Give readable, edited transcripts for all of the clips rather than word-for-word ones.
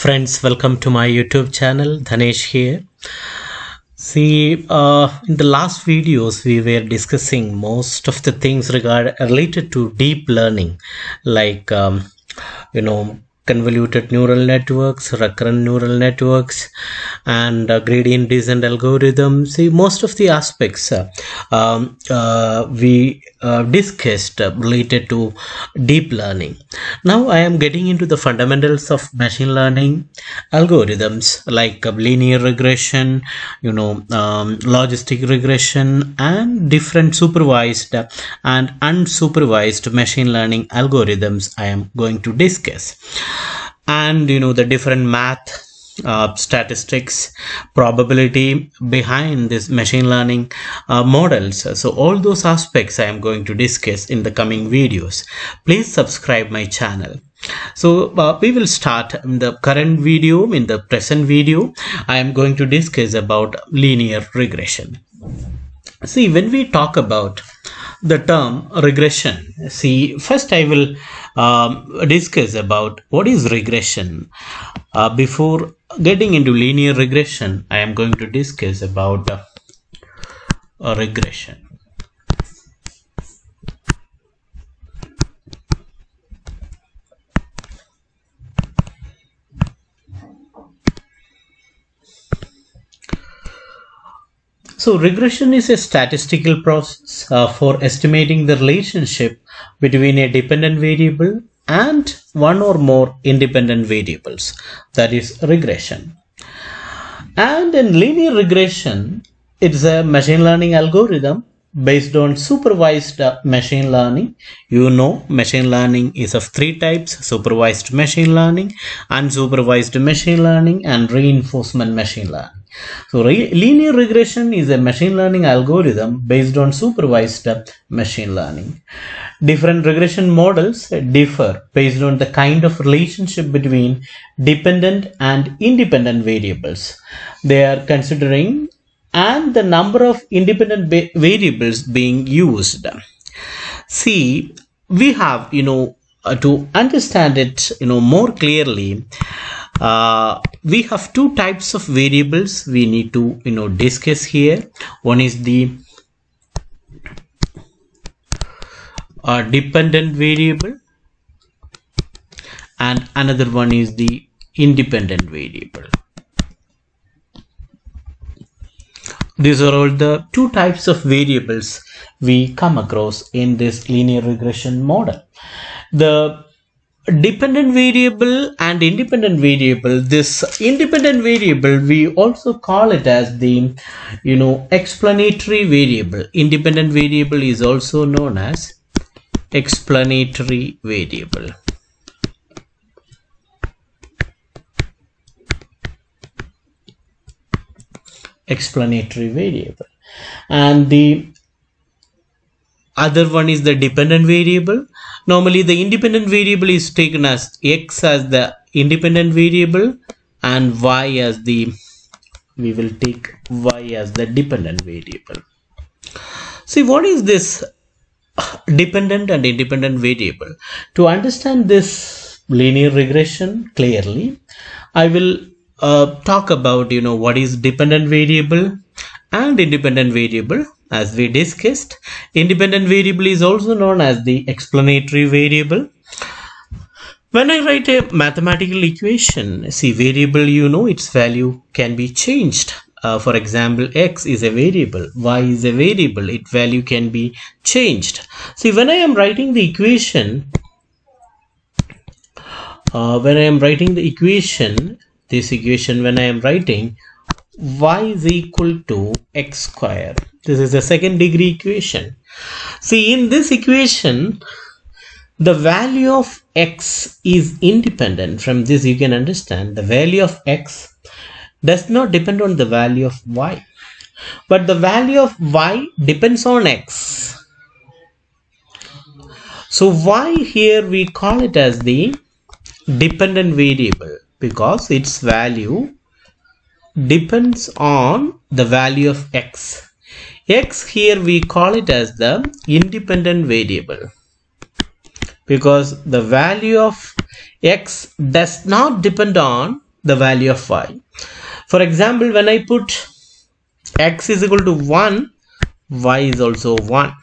Friends, welcome to my YouTube channel. Dhanesh here. See, in the last videos we were discussing most of the things related to deep learning, like convoluted neural networks, recurrent neural networks, and gradient descent algorithms. See, most of the aspects we discussed related to deep learning. Now I am getting into the fundamentals of machine learning algorithms like linear regression, logistic regression, and different supervised and unsupervised machine learning algorithms I am going to discuss. And the different math, statistics, probability behind this machine learning models. So all those aspects I am going to discuss in the coming videos. Please subscribe my channel. So we will start in the current video. In the present video I am going to discuss about linear regression. See, when we talk about the term regression, see, first I will discuss about what is regression. Before getting into linear regression, I am going to discuss about regression. So regression is a statistical process for estimating the relationship between a dependent variable and one or more independent variables. That is regression. And in linear regression, it's a machine learning algorithm based on supervised machine learning. Machine learning is of three types: supervised machine learning, unsupervised machine learning, and reinforcement machine learning. So linear regression is a machine learning algorithm based on supervised machine learning. Different regression models differ based on the kind of relationship between dependent and independent variables they are considering and the number of independent variables being used. See, we have to understand it more clearly, we have two types of variables we need to discuss here. One is the dependent variable and another one is the independent variable. These are all the two types of variables we come across in this linear regression model. The dependent variable and independent variable, this independent variable we also call it as the explanatory variable. Independent variable is also known as explanatory variable. Explanatory variable. And the other one is the dependent variable. Normally the independent variable is taken as x as the independent variable and y as the, we will take y as the dependent variable. See, what is this dependent and independent variable? To understand this linear regression clearly, I will talk about what is dependent variable and independent variable. As we discussed, independent variable is also known as the explanatory variable. When I write a mathematical equation, see, variable, its value can be changed. For example, x is a variable, y is a variable, its value can be changed. See, when I am writing the equation, this equation, when I am writing y is equal to x square, this is a second degree equation. See, in this equation, the value of x is independent. From this you can understand the value of x does not depend on the value of y, but the value of y depends on x. So y here we call it as the dependent variable because its value depends on the value of x. X here we call it as the independent variable because the value of x does not depend on the value of y. For example, when I put x is equal to 1, y is also 1.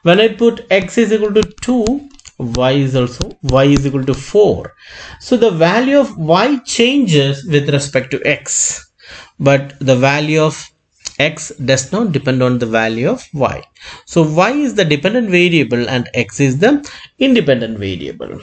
When I put x is equal to 2, y is equal to 4. So the value of y changes with respect to x, but the value of x does not depend on the value of y. So y is the dependent variable and x is the independent variable.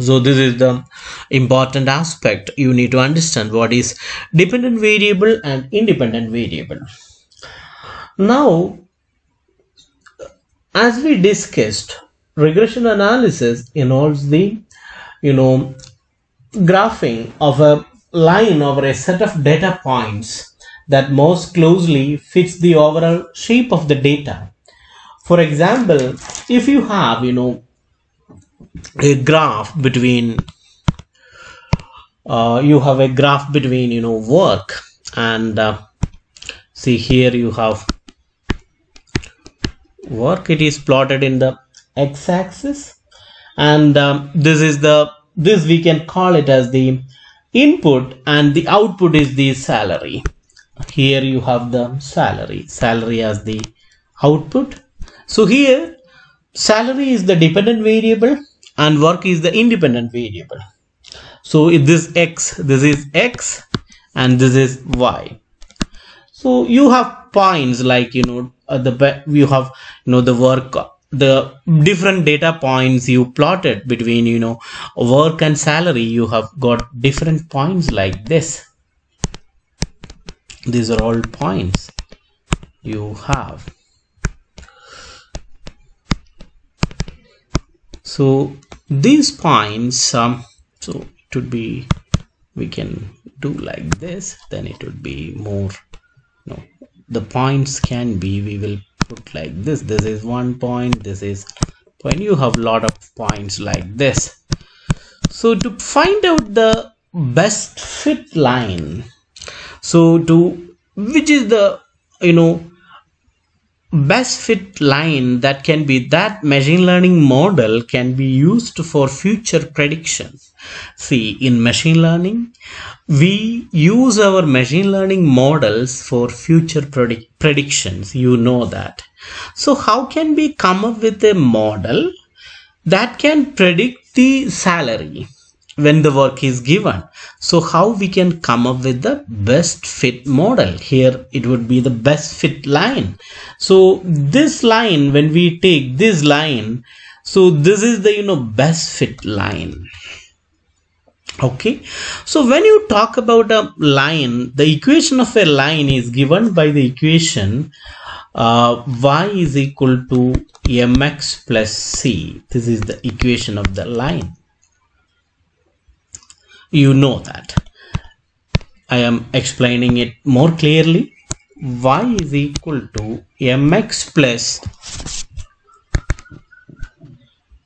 So this is the important aspect. You need to understand what is dependent variable and independent variable. Now, as we discussed, regression analysis involves the graphing of a line over a set of data points that most closely fits the overall shape of the data. For example, if you have a graph between work and see here you have work. It is plotted in the x-axis, and this we can call it as the input, and the output is the salary. Here you have the salary as the output. So here salary is the dependent variable and work is the independent variable. So if this is x and this is y. So you have points like you have the work, the different data points you plotted between work and salary. You have got different points like this. These are all points you have. So these points, so it would be, we can do like this, then it would be more, the points can be, we will put like this. This is one point, this is point. You have a lot of points like this. So to find out the best fit line, which is the best fit line that can be, that machine learning model can be used for future predictions. See, in machine learning, we use our machine learning models for future predictions. You know that. So how can we come up with a model that can predict the salary when the work is given? So how we can come up with the best fit model? Here it would be the best fit line. So this line, when we take this line, so this is the best fit line. Okay, so when you talk about a line, the equation of a line is given by the equation y is equal to mx plus c. This is the equation of the line. You know that. I am explaining it more clearly. Y is equal to mx plus,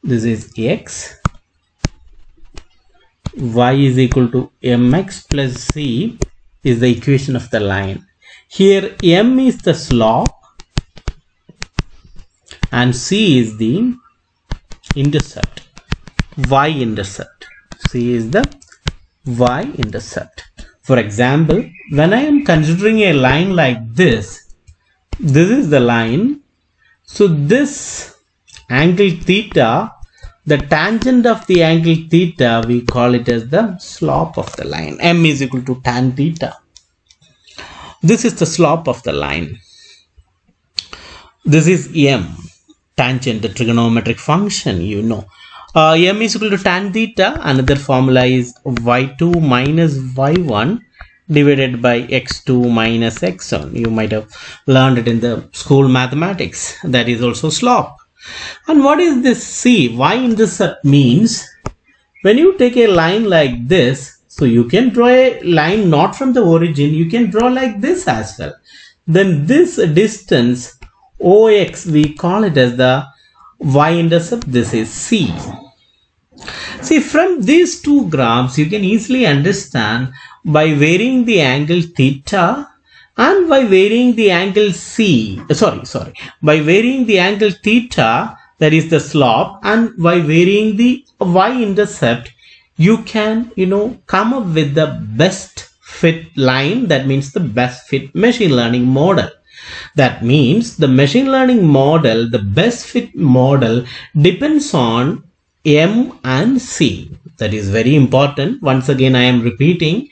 this is x, y is equal to mx plus c is the equation of the line. Here m is the slope and c is the intercept, y-intercept. C is the y-intercept. For example, when I am considering a line like this is the line. So this angle theta, the tangent of the angle theta, we call it as the slope of the line. M is equal to tan theta. This is the slope of the line. This is m, tangent, the trigonometric function, m is equal to tan theta. Another formula is y2 minus y1 divided by x2 minus x1. You might have learned it in the school mathematics. That is also slope. And what is this c? Y-intercept means when you take a line like this, so you can draw a line not from the origin, you can draw like this as well. Then this distance OX, we call it as the y-intercept. This is c. See, from these two graphs, you can easily understand by varying the angle theta and by varying the angle by varying the angle theta, that is the slope, and by varying the y-intercept, you can, come up with the best fit line. That means the best fit machine learning model. That means the machine learning model, the best fit model depends on M and C. That is very important. Once again, I am repeating,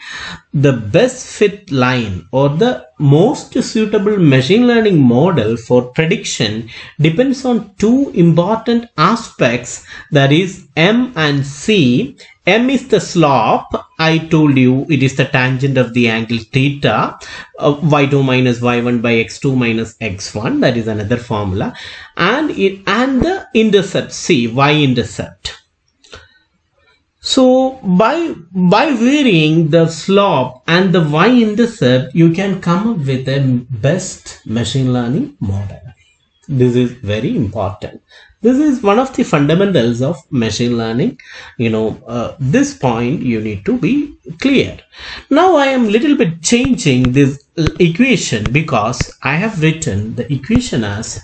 the best fit line or the most suitable machine learning model for prediction depends on two important aspects, that is M and C. M is the slope. I told you it is the tangent of the angle theta, y2 minus y1 by x2 minus x1. That is another formula. And the intercept C, y-intercept. So by varying the slope and the y-intercept, you can come up with a best machine learning model. This is very important. This is one of the fundamentals of machine learning. This point you need to be clear. Now I am little bit changing this equation because I have written the equation as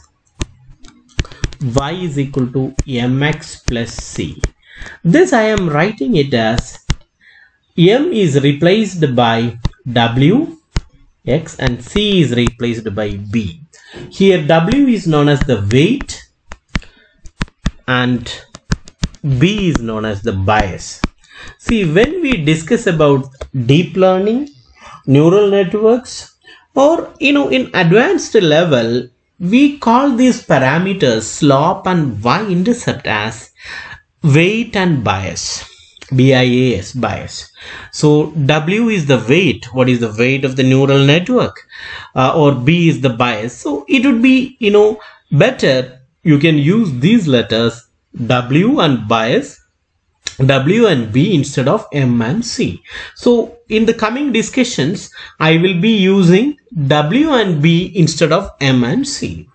y is equal to mx plus c. This I am writing it as m is replaced by w, x, and c is replaced by b. Here w is known as the weight and b is known as the bias. See, when we discuss about deep learning, neural networks, or in advanced level, we call these parameters slope and y-intercept as weight and bias. BIAS, bias. So W is the weight. What is the weight of the neural network? Or B is the bias. So it would be, better you can use these letters W and bias, W and B instead of M and C. So in the coming discussions, I will be using W and B instead of M and C.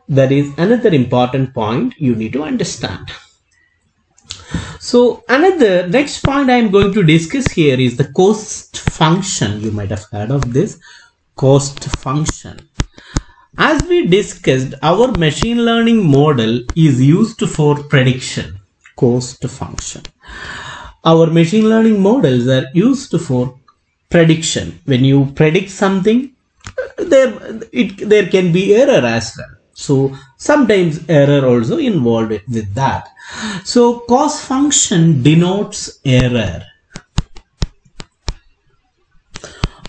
That is another important point you need to understand. So next point I am going to discuss here is the cost function. You might have heard of this cost function. As we discussed, our machine learning model is used for prediction. Cost function. Our machine learning models are used for prediction. When you predict something, there can be error as well. So sometimes error also involved with that. So cost function denotes error.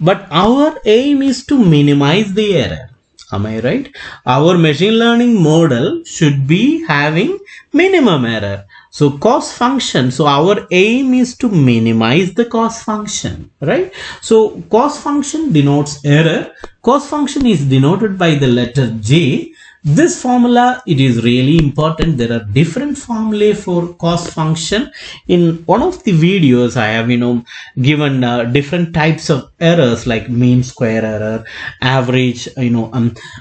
But our aim is to minimize the error. Am I right? Our machine learning model should be having minimum error. So cost function, so our aim is to minimize the cost function, right? So cost function denotes error. Cost function is denoted by the letter J. This formula, it is really important. There are different formulae for cost function. In one of the videos, I have, given different types of errors like mean square error, average,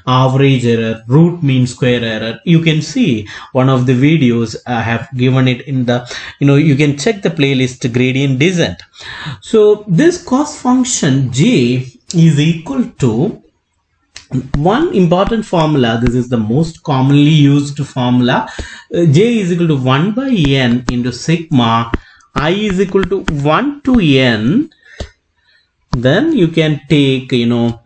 average error, root mean square error. You can see one of the videos I have given it in the, you can check the playlist gradient descent. So this cost function J is equal to one important formula. This is the most commonly used formula. J is equal to 1 by n into sigma I is equal to 1 to n. Then you can take, the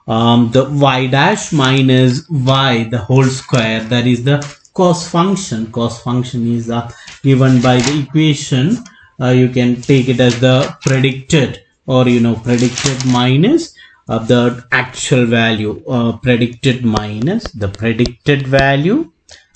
y dash minus y the whole square. That is the cost function. Cost function is given by the equation. You can take it as the predicted, or predicted minus the actual value, predicted minus the predicted value,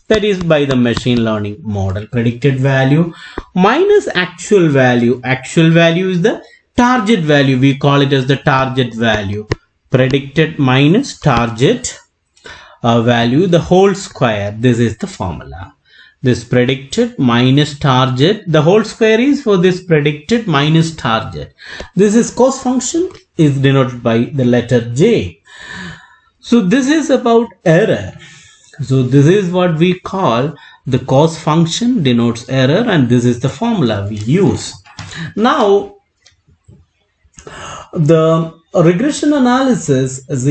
that is by the machine learning model. Predicted value minus actual value. Actual value is the target value. We call it as the target value. Predicted minus target value, the whole square. This is the formula. This predicted minus target, the whole square is for this predicted minus target. This is cost function, is denoted by the letter J. So this is about error. So this is what we call the cost function denotes error, and this is the formula we use. Now The regression analysis, as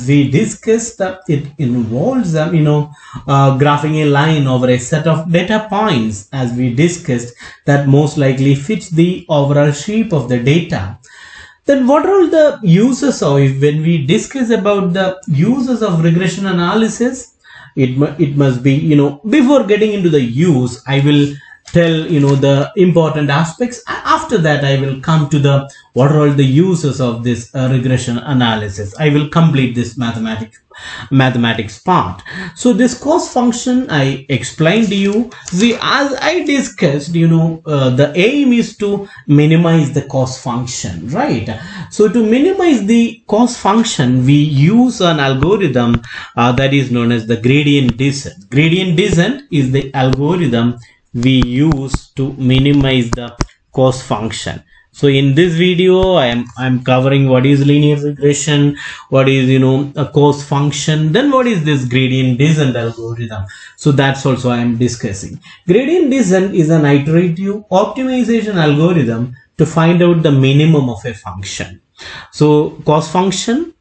we discussed, it involves graphing a line over a set of data points, as we discussed, that most likely fits the overall shape of the data. Then what are all the uses of, when we discuss about the uses of regression analysis, it must be, before getting into the use, I will tell the important aspects. After that, I will come to the what are all the uses of this regression analysis. I will complete this mathematics part. So this cost function I explained to you. See, as I discussed, the aim is to minimize the cost function, right? So to minimize the cost function, we use an algorithm that is known as the gradient descent. Gradient descent is the algorithm we use to minimize the cost function. So in this video, I'm covering what is linear regression, what is a cost function, then what is this gradient descent algorithm. So that's also I am discussing. Gradient descent is an iterative optimization algorithm to find out the minimum of a function. So cost function,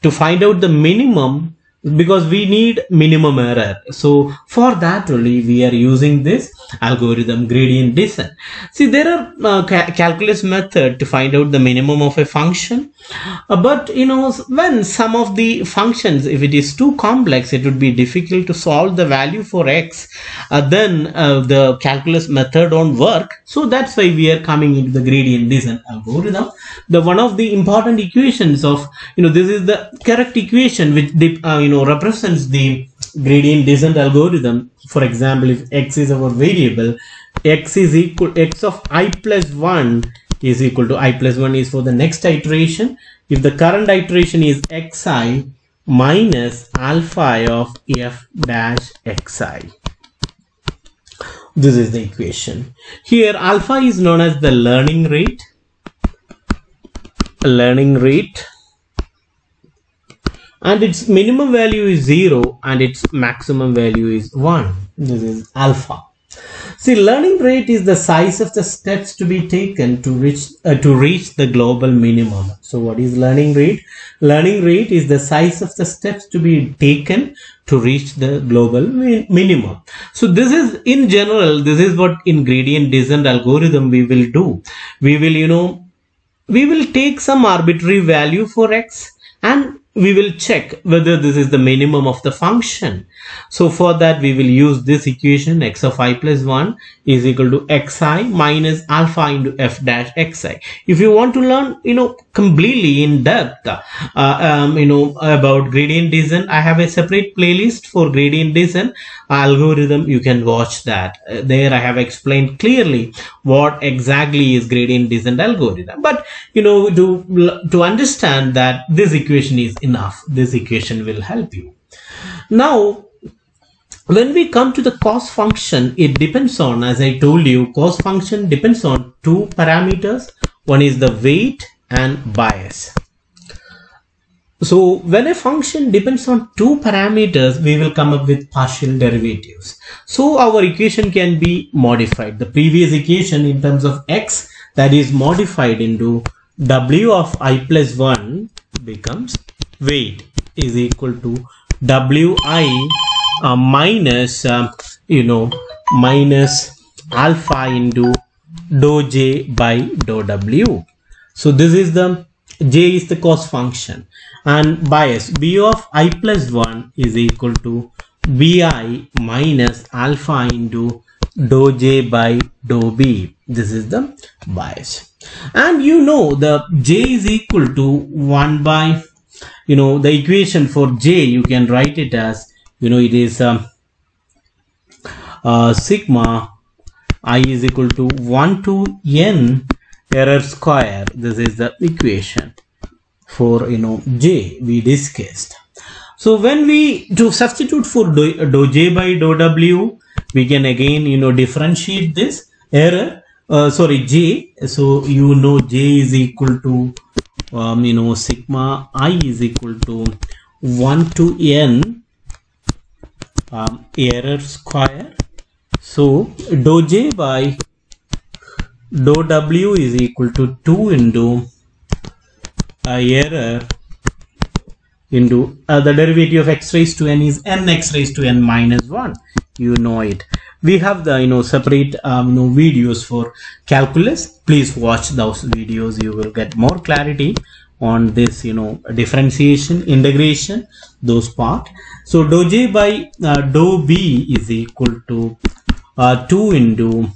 to find out the minimum, because we need minimum error. So for that only we are using this algorithm, gradient descent. See, there are calculus method to find out the minimum of a function, but when some of the functions, if it is too complex, it would be difficult to solve the value for x, then the calculus method won't work. So that's why we are coming into the gradient descent algorithm. The one of the important equations of this is the correct equation which represents the gradient descent algorithm. For example, if x is our variable, x of I plus 1 is equal to, I plus 1 is for the next iteration. If the current iteration is xi minus alpha of f dash xi. This is the equation. Here alpha is known as the learning rate. And its minimum value is 0 and its maximum value is 1. This is alpha. See, learning rate is the size of the steps to be taken to reach the global minimum. So what is learning rate? Learning rate is the size of the steps to be taken to reach the global minimum. So this is, in general, this is what in gradient descent algorithm we will do. We will take some arbitrary value for x and we will check whether this is the minimum of the function. So for that we will use this equation, x of I plus 1 is equal to xi minus alpha into f dash xi. If you want to learn completely in depth about gradient descent, I have a separate playlist for gradient descent algorithm. You can watch that. There I have explained clearly what exactly is gradient descent algorithm. But to understand that, this equation is enough. This equation will help you. Now when we come to the cost function, it depends on, as I told you, cost function depends on two parameters. One is the weight and bias. So when a function depends on two parameters, we will come up with partial derivatives. So our equation can be modified. The previous equation in terms of x, that is modified into w of I plus 1 becomes weight is equal to wi minus alpha into dou j by dou w. So this is the j is the cost function, and bias b of I plus 1 is equal to bi minus alpha into dou j by dou b. This is the bias, and the j is equal to 1 by the equation for j, you can write it as it is sigma I is equal to 1 to n error square. This is the equation for j we discussed. So when we substitute for dou j by dou w, we can again differentiate this error j. So j is equal to sigma I is equal to 1 to n error square. So dou j by dou w is equal to 2 into error into the derivative of x raised to n is nx raised to n minus 1. You know it. We have the separate videos for calculus. Please watch those videos. You will get more clarity on this differentiation, integration, those part. So dou j by dou b is equal to 2 into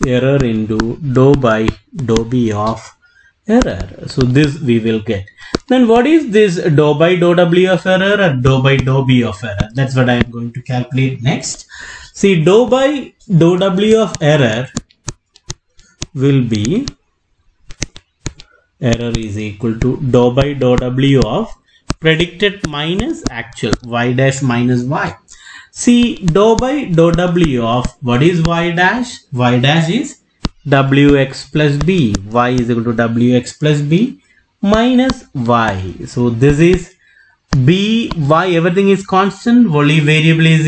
error into dou by dou b of error. So this we will get. Then what is this dou by dou w of error or dou by dou b of error? That's what I am going to calculate next. See, dou by dou w of error will be error is equal to dou by dou w of predicted minus actual, y dash minus y. See, dou by dou w of what is y dash? Y dash is wx plus b. Y is equal to wx plus b minus y. So this is b, y, everything is constant. Only variable is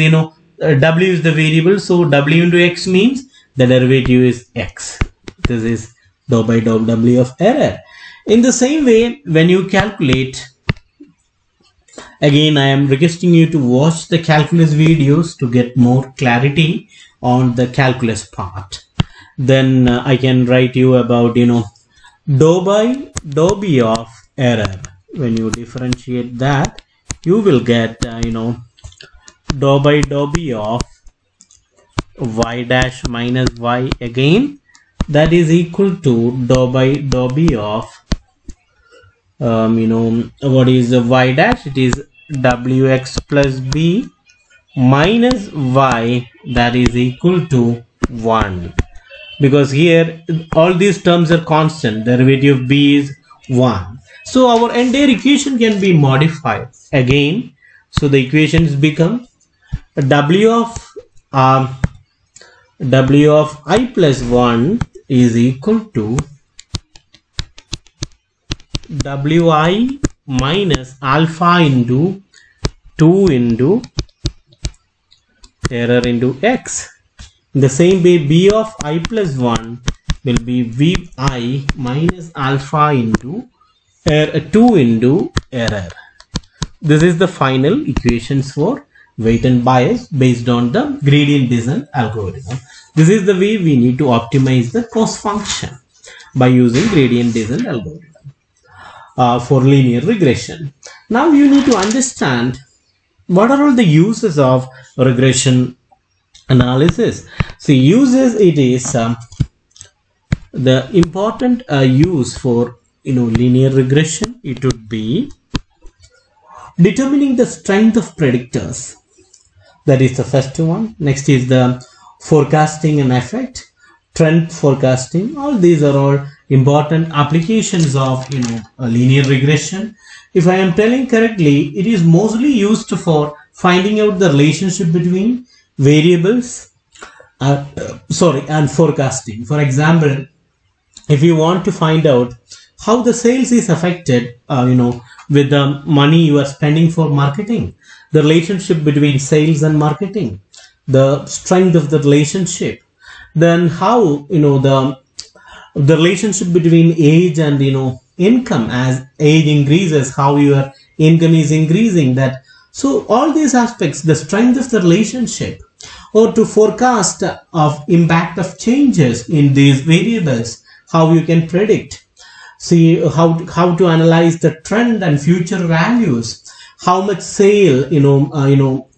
w is the variable. So w into x means the derivative is x. This is dou by dou w of error. In the same way, when you calculate, again I am requesting you to watch the calculus videos to get more clarity on the calculus part. Then I can write you about dou by dou b of error. When you differentiate that, you will get dou by dou b of y dash minus y again. That is equal to dou by dou b of what is the y dash? It is wx plus b minus y, that is equal to 1. Because here all these terms are constant, derivative of b is 1. So our entire equation can be modified again. So the equations become w of I plus 1 is equal to wi minus alpha into 2 into error into x. In the same way, b of I plus 1 will be vi minus alpha into 2 into error. This is the final equations for weight and bias based on the gradient descent algorithm. This is the way we need to optimize the cost function by using gradient descent algorithm for linear regression. Now you need to understand what are all the uses of regression analysis. So uses, it is the important use for linear regression. It would be determining the strength of predictors. That is the first one. Next is the forecasting and effect, trend forecasting. All these are all important applications of linear regression. If I am telling correctly, it is mostly used for finding out the relationship between variables and forecasting. For example, if you want to find out how the sales is affected with the money you are spending for marketing, the relationship between sales and marketing, the strength of the relationship, then how the relationship between age and income, as age increases, how your income is increasing. That so all these aspects, the strength of the relationship, or to forecast of impact of changes in these variables, how you can predict. See how to analyze the trend and future values, how much sale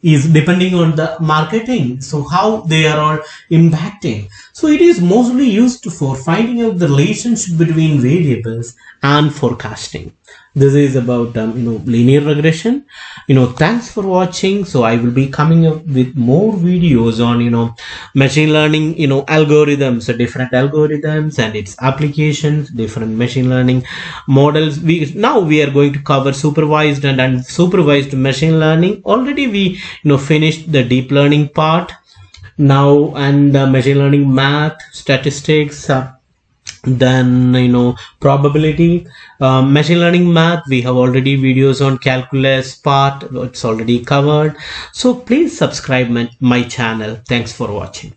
is depending on the marketing, so how they are all impacting. So it is mostly used for finding out the relationship between variables and forecasting. This is about linear regression. Thanks for watching. So I will be coming up with more videos on machine learning algorithms, different algorithms and its applications, different machine learning models. Now we are going to cover supervised and unsupervised machine learning. Already we finished the deep learning part now, and machine learning math, statistics, then probability. Machine learning math, we have already videos on calculus part, it's already covered. So please subscribe my channel. Thanks for watching.